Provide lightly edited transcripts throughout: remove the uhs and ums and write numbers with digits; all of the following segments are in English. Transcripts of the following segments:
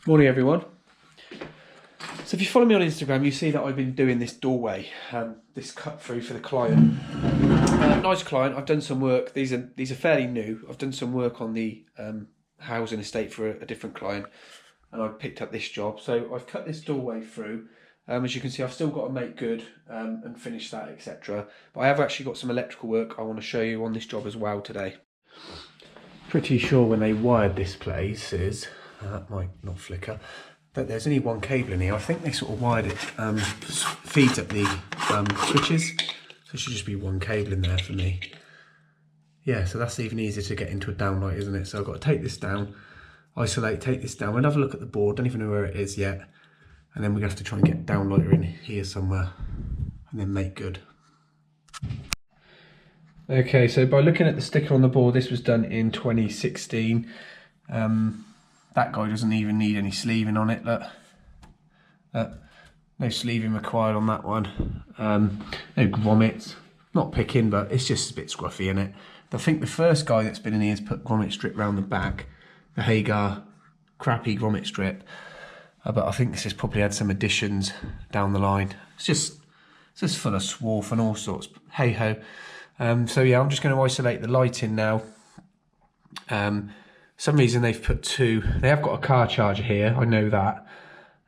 Morning everyone. So if you follow me on Instagram, you see that I've been doing this doorway, this cut through for the client. Nice client. I've done some work. These are fairly new. I've done some work on the housing estate for a different client, and I've picked up this job. So I've cut this doorway through. As you can see, I've still got to make good and finish that, etc. But I have actually got some electrical work I want to show you on this job as well today. Pretty sure when they wired this place is, that might not flicker, but there's only one cable in here. I think they sort of wired it, feeds up the switches. So it should just be one cable in there for me. Yeah, so that's even easier to get into a downlight, isn't it? So I've got to take this down, isolate, take this down. We'll have a look at the board, don't even know where it is yet. And then we're going to have to try and get downlighter in here somewhere and then make good. Okay, so by looking at the sticker on the board, this was done in 2016. That guy doesn't even need any sleeving on it, look. No sleeving required on that one. No grommets, not picking, but it's just a bit scruffy in it. I think the first guy that's been in here has put grommet strip round the back, the Hagar crappy grommet strip. But I think this has probably had some additions down the line. It's just full of swarf and all sorts, hey ho. So yeah, I'm just going to isolate the lighting now. Some reason they've put two. They have got a car charger here, I know that.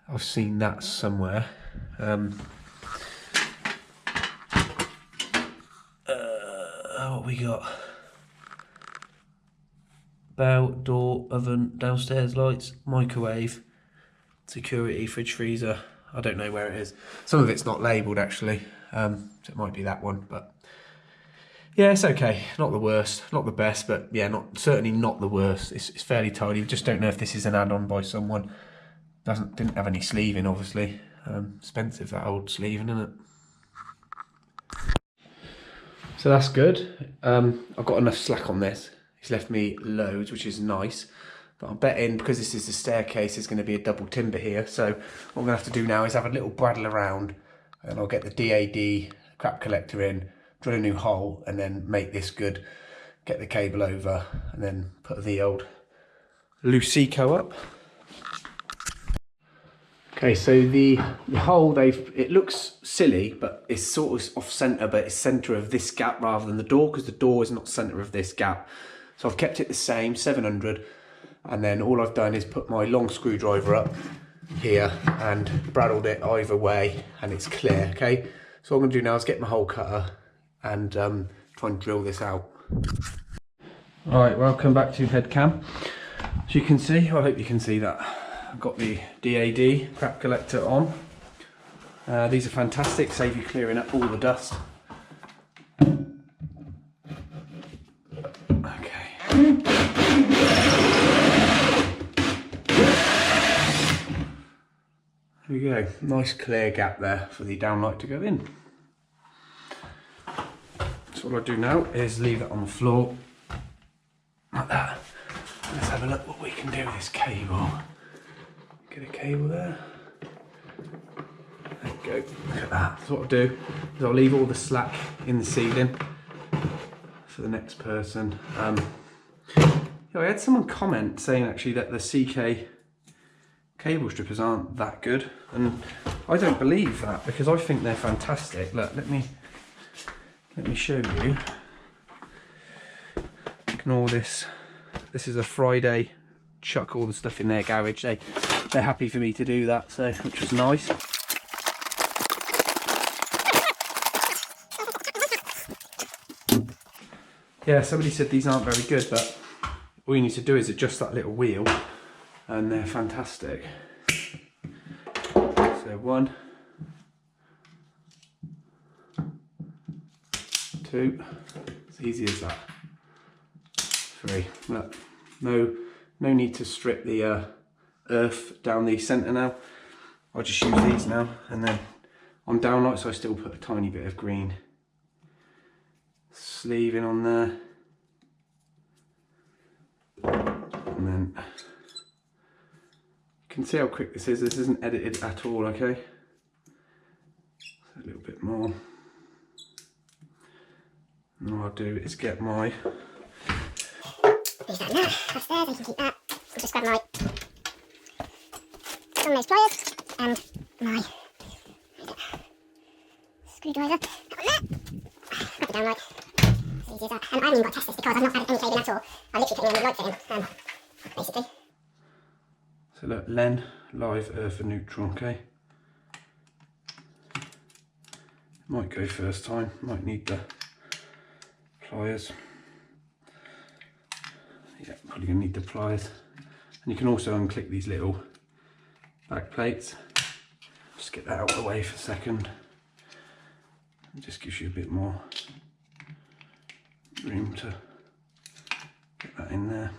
I've seen that somewhere. What we got? Bow, door, oven, downstairs lights, microwave, security, fridge, freezer. I don't know where it is. Some of it's not labelled actually, so it might be that one, but yeah, it's okay. Not the worst, not the best, but yeah, certainly not the worst. It's fairly tidy. Just don't know if this is an add-on by someone. Didn't have any sleeving, obviously. Expensive, that old sleeving, isn't it? So that's good. I've got enough slack on this. He's left me loads, which is nice. But I'm betting, because this is the staircase, there's going to be a double timber here. So what I'm going to have to do now is have a little braddle around, and I'll get the DAD crap collector in, drill a new hole, and then make this good. Get the cable over, and then put the old Luceco up. Okay, so the hole it looks silly, but it's sort of off centre, but it's centre of this gap rather than the door, because the door is not centre of this gap. So I've kept it the same, 700, and then all I've done is put my long screwdriver up here and braddled it either way, and it's clear, okay? So what I'm going to do now is get my hole cutter and try and drill this out. Alright, welcome back to head cam. As you can see, I hope you can see that, I've got the DAD crap collector on. These are fantastic, save you clearing up all the dust. Okay. There we go, nice clear gap there for the downlight to go in. So what I do now is leave it on the floor, like that. Let's have a look what we can do with this cable. Get a cable there. There we go, look at that. So what I'll do is I'll leave all the slack in the ceiling for the next person. I had someone comment saying actually that the CK cable strippers aren't that good, and I don't believe that, because I think they're fantastic. Look, let me show you. Ignore this. This is a Friday. Chuck all the stuff in their garage. They're happy for me to do that, so which was nice. Yeah, somebody said these aren't very good, but all you need to do is adjust that little wheel, and they're fantastic. So 1, 2, as easy as that. 3. Look, no need to strip the earth down the centre now. I'll just use these now, and then on downlight, so I still put a tiny bit of green sleeving on there, and then you can see how quick this is. This isn't edited at all, okay? So a little bit more. And all I'll do is get my Use that now, upstairs, I can keep that. I'll just grab my on those pliers and my screwdriver. That one there. Grab the downlight. As easy as that. I haven't even got to test this because I've not had any cabling at all. I literally put in the light fitting, basically. So look, Len, live, earth and neutral, okay? Might go first time, might need the pliers. Yeah, probably gonna need the pliers. And you can also unclick these little back plates. Just get that out of the way for a second. It just gives you a bit more room to get that in there.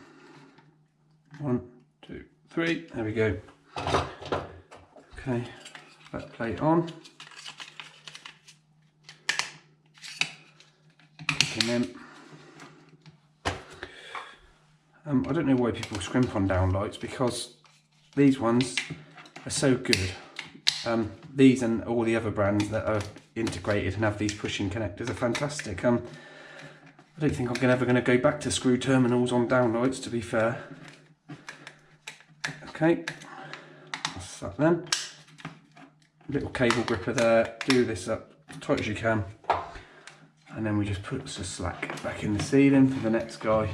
1, 2, 3, there we go. Okay, back plate on. Kicking them. I don't know why people scrimp on downlights, because these ones are so good. These and all the other brands that are integrated and have these pushing connectors are fantastic. I don't think I'm ever going to go back to screw terminals on downlights, to be fair. Okay, that's that then. Little cable gripper there, do this up as tight as you can. And then we just put the slack back in the ceiling for the next guy.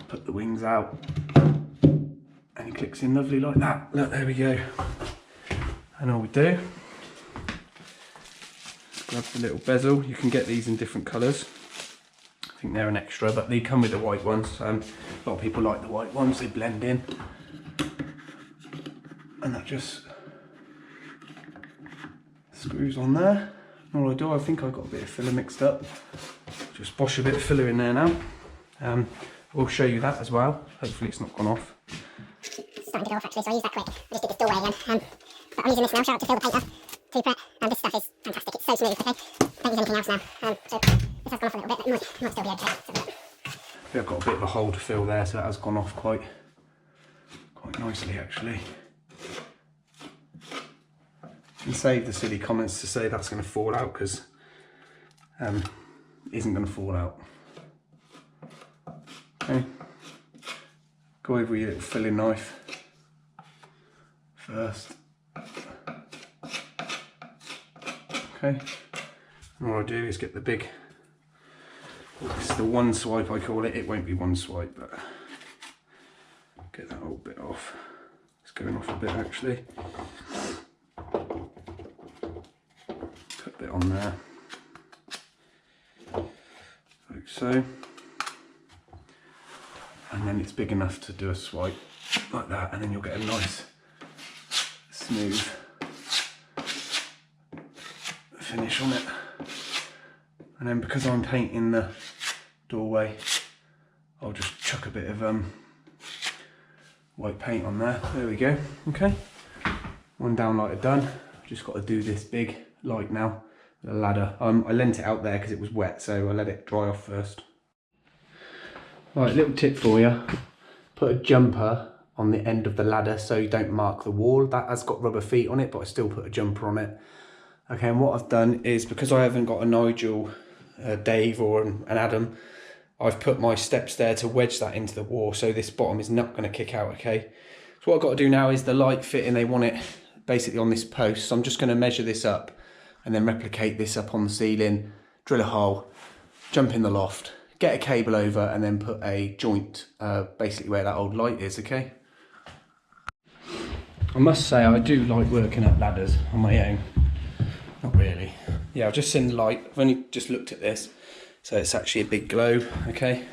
Put the wings out. And he clicks in lovely like that. Look, there we go. And all we do, grab the little bezel. You can get these in different colours. I think they're an extra, but they come with the white ones. A lot of people like the white ones, they blend in. And that just screws on there. And all I do, I think I've got a bit of filler mixed up. Just bosh a bit of filler in there now. We'll show you that as well. Hopefully it's not gone off. It's starting to go off actually, so I use that quick. I just did this doorway again. But I'm using this now, shout out to Phil the painter, to prep. This stuff is fantastic, it's so smooth, okay? Don't use anything else now. So this has gone off a little bit, but it might still be okay. Yeah, I've got a bit of a hole to fill there, so that has gone off quite nicely actually. And save the silly comments to say that's going to fall out, because it isn't going to fall out. Okay, go over with your little filling knife first. Okay, and what I do is get the big, this is the one swipe I call it. It won't be one swipe, but get that whole bit off. It's going off a bit actually. Put a bit on there, like so. And then it's big enough to do a swipe like that, and then you'll get a nice smooth finish on it. And then because I'm painting the doorway, I'll just chuck a bit of white paint on there. There we go. Okay, one downlighter done. I've just got to do this big light now, the ladder. I lent it out there because it was wet, so I let it dry off first. Right, little tip for you, put a jumper on the end of the ladder so you don't mark the wall. That has got rubber feet on it, but I still put a jumper on it. Okay, and what I've done is, because I haven't got a Nigel, Dave or an Adam, I've put my steps there to wedge that into the wall, so this bottom is not going to kick out, okay? So what I've got to do now is the light fitting, they want it basically on this post, so I'm just going to measure this up and then replicate this up on the ceiling, drill a hole, jump in the loft, get a cable over, and then put a joint basically where that old light is, okay? I must say I do like working up ladders on my own. Not really. Yeah, I've just seen the light. I've only just looked at this, so it's actually a big globe, okay?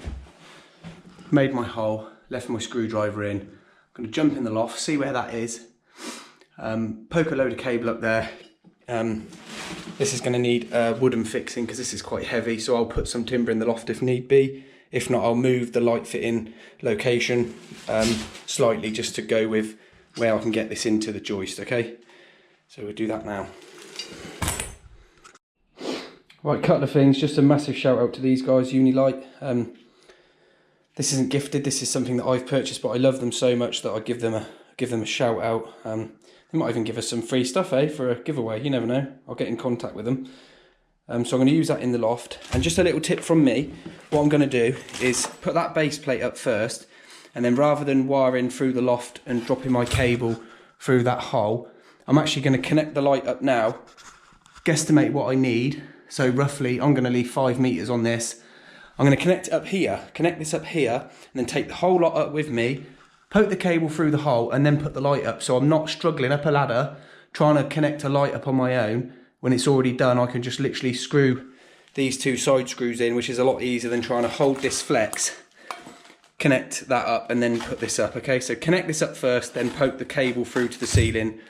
Made my hole, left my screwdriver in. I'm going to jump in the loft, see where that is. Poke a load of cable up there. This is going to need wooden fixing because this is quite heavy, so I'll put some timber in the loft if need be. If not, I'll move the light fitting location slightly just to go with where I can get this into the joist, okay? So we'll do that now. Right, couple of things, just a massive shout out to these guys, Unilight. This isn't gifted, this is something that I've purchased, but I love them so much that I give them a shout out. They might even give us some free stuff, for a giveaway, you never know. I'll get in contact with them. So I'm going to use that in the loft. And just a little tip from me, what I'm going to do is put that base plate up first, and then rather than wiring through the loft and dropping my cable through that hole, I'm actually going to connect the light up now, guesstimate what I need. So roughly I'm going to leave 5 meters on this. I'm going to connect it up here, connect this up here, and then take the whole lot up with me, poke the cable through the hole, and then put the light up. So I'm not struggling up a ladder trying to connect a light up on my own. When it's already done, I can just literally screw these 2 side screws in, which is a lot easier than trying to hold this flex, connect that up, and then put this up. Okay, so connect this up first, then poke the cable through to the ceiling,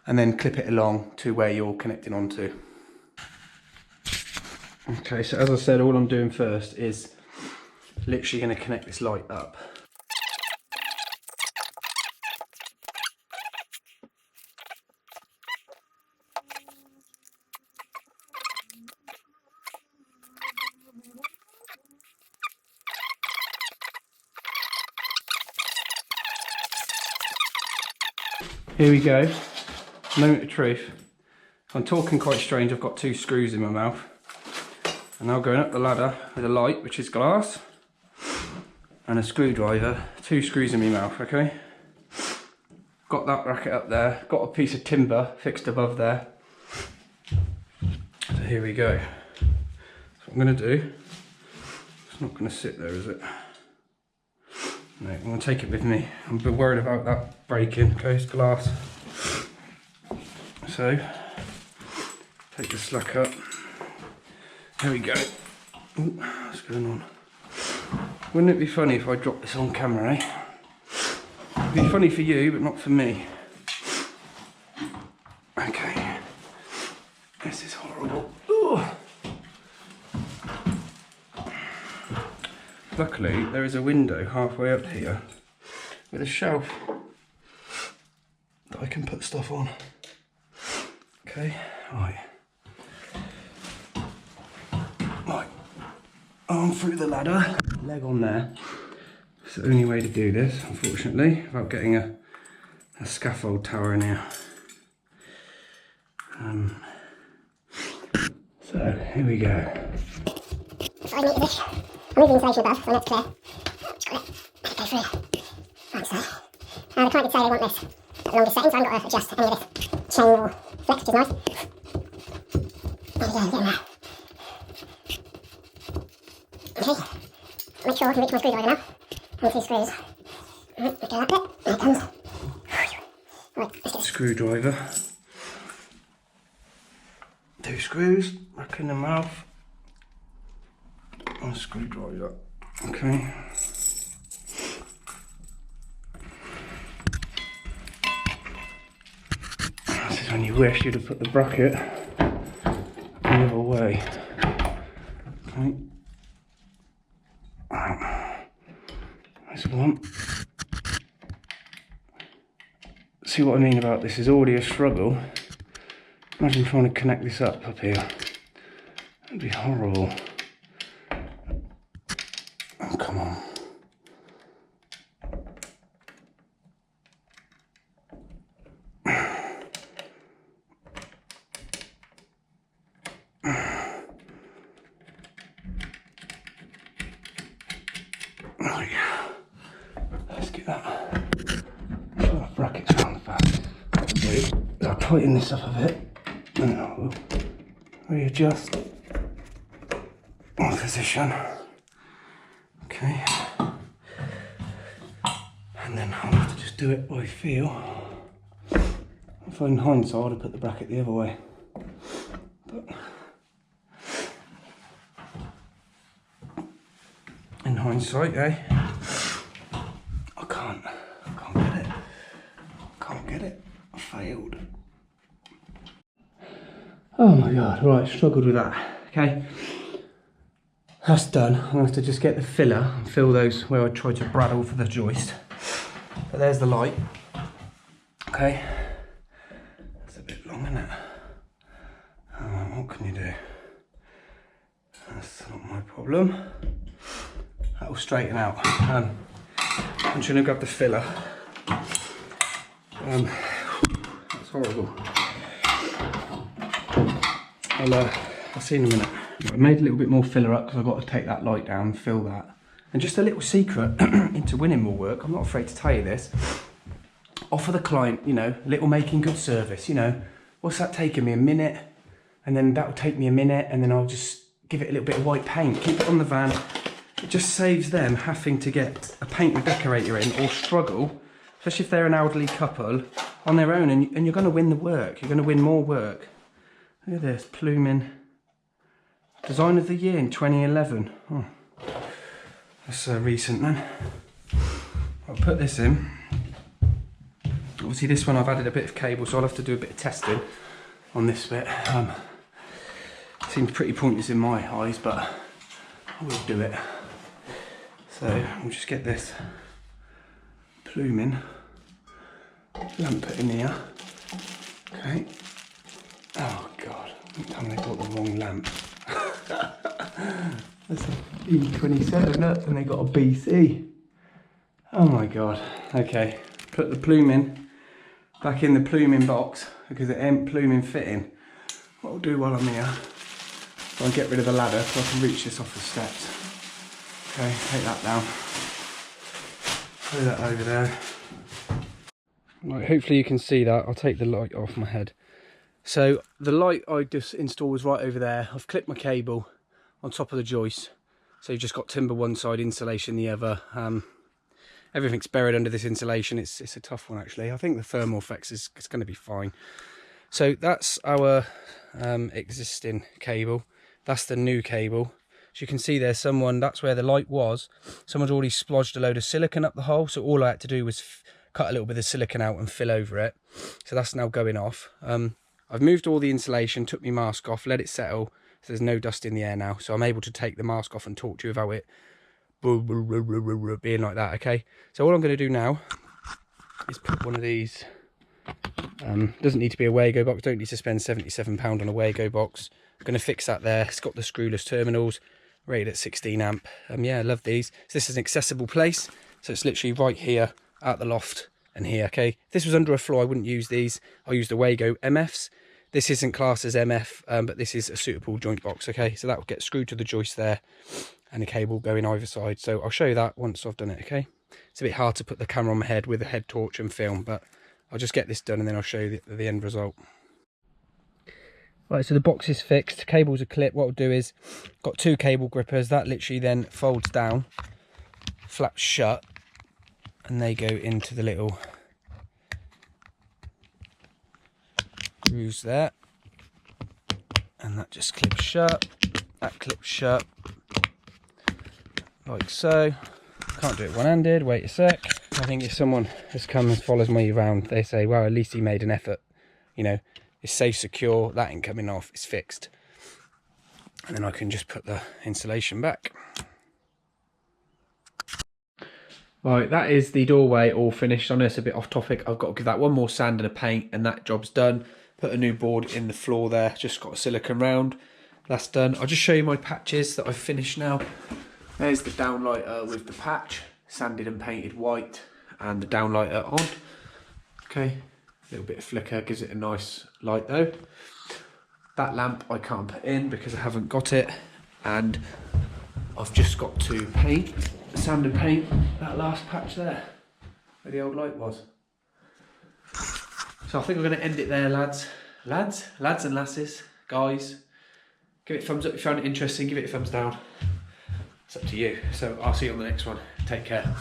and then clip it along to where you're connecting onto. Okay, so as I said, all I'm doing first is literally going to connect this light up. Here we go, moment of truth. I'm talking quite strange, I've got 2 screws in my mouth. And now going up the ladder with a light, which is glass, and a screwdriver, 2 screws in my mouth, okay? Got that bracket up there, got a piece of timber fixed above there. So here we go. So what I'm gonna do, it's not gonna sit there, is it? No, I'm going to take it with me. I'm a bit worried about that breaking. Okay, it's glass. So, take the slack up. There we go. Ooh, what's going on? Wouldn't it be funny if I dropped this on camera, eh? It'd be funny for you, but not for me. Okay. This is horrible. Ooh. Luckily, there is a window halfway up here with a shelf that I can put stuff on. Okay, right. Right, arm through the ladder, leg on there. It's the only way to do this, unfortunately, without getting a scaffold tower in here. So, here we go. So I need this. I'm moving the insulation above, so that's clear. Just got it. Go through. Right, so. The client did say they want this at the longest setting, so I haven't got to adjust any of this chain or flex, which is nice. There we go, I'm getting there. Okay. Make sure I can reach my screwdriver now. And 2 screws. Right, go that bit. There it comes. Right, let's get Screwdriver. 2 screws, back in the mouth. And a screwdriver. Okay. This is when you wish you'd have put the bracket the other way. Okay. This one. See what I mean about this is already a struggle. Imagine trying to connect this up here. That'd be horrible. Oh, come on. Right. Let's get that. Put that brackets around the back. I'll tighten this up a bit. And I'll readjust my position. Okay. And then I'll have to just do it by feel. If in hindsight, I would have put the bracket the other way. But in hindsight, eh? I can't get it. Can't get it. I failed. Oh my god, right, struggled with that. Okay. That's done. I'm going to have to just get the filler and fill those where I tried to braddle for the joist. But there's the light. Okay. That's a bit long, isn't it? What can you do? That's not my problem. That will straighten out. I'm just going to grab the filler. That's horrible. I'll see you in a minute. I made a little bit more filler up because I've got to take that light down and fill that. And just a little secret into winning more work, I'm not afraid to tell you this. Offer the client, you know, little making good service, you know. What's that taking me? A minute? And then that'll take me a minute, and then I'll just give it a little bit of white paint, keep it on the van. It just saves them having to get a paint redecorator in or struggle, especially if they're an elderly couple, on their own, and you're going to win the work. You're going to win more work. Look at this, pluming. Design of the year in 2011. Oh, that's recent then. I'll put this in. Obviously this one I've added a bit of cable, so I'll have to do a bit of testing on this bit. Seems pretty pointless in my eyes, but I will do it. So we'll just get this pluming lamp put in here. Okay. Oh god, I they bought the wrong lamp. That's an E27 nuts and they got a BC. Oh my god. Okay, put the pluming back in the pluming box because it ain't pluming fitting. What I'll do while I'm here, I'll get rid of the ladder so I can reach this off the steps. Okay, take that down. Put that over there. Right, hopefully you can see that. I'll take the light off my head. So the light I just installed was right over there. I've clipped my cable on top of the joist. So you've just got timber one side, insulation the other. Everything's buried under this insulation. It's a tough one actually. I think the thermal effects is going to be fine. So that's our existing cable. That's the new cable. As you can see there's that's where the light was. Someone's already splodged a load of silicone up the hole. So all I had to do was cut a little bit of silicone out and fill over it. So that's now going off. I've moved all the insulation, took my mask off, let it settle. So there's no dust in the air now. So I'm able to take the mask off and talk to you about it being like that, okay? So all I'm going to do now is put one of these. Doesn't need to be a Wago box, don't need to spend £77 on a Wago box. I'm going to fix that there. It's got the screwless terminals, rated at 16 amp. Yeah, I love these. So this is an accessible place. So it's literally right here at the loft and here, okay? If this was under a floor, I wouldn't use these. I'll use the Wago MFs. This isn't classed as MF, but this is a suitable joint box, okay? So that will get screwed to the joist there and a cable going either side. So I'll show you that once I've done it, okay? It's a bit hard to put the camera on my head with a head torch and film, but I'll just get this done and then I'll show you the end result. Right, so the box is fixed, cables are clipped. What I'll do is, got two cable grippers, that literally then folds down, flaps shut, and they go into the little grooves there. And that just clips shut, that clips shut, like so. Can't do it one-handed, wait a sec. I think if someone has come and follows me around, they say, well, at least he made an effort, you know. It's safe, secure, that ain't coming off, it's fixed. And then I can just put the insulation back. Right, that is the doorway all finished. I know it's a bit off topic. I've got to give that one more sand and a paint and that job's done. Put a new board in the floor there, just got a silicone round. That's done. I'll just show you my patches that I've finished now. There's the downlighter with the patch, sanded and painted white, and the downlighter on. Okay. A little bit of flicker, gives it a nice light though. That lamp I can't put in because I haven't got it, and I've just got to paint, sand and paint that last patch there where the old light was. So I think I'm going to end it there, lads and lasses, guys. Give it a thumbs up if you found it interesting, give it a thumbs down. It's up to you. So I'll see you on the next one. Take care.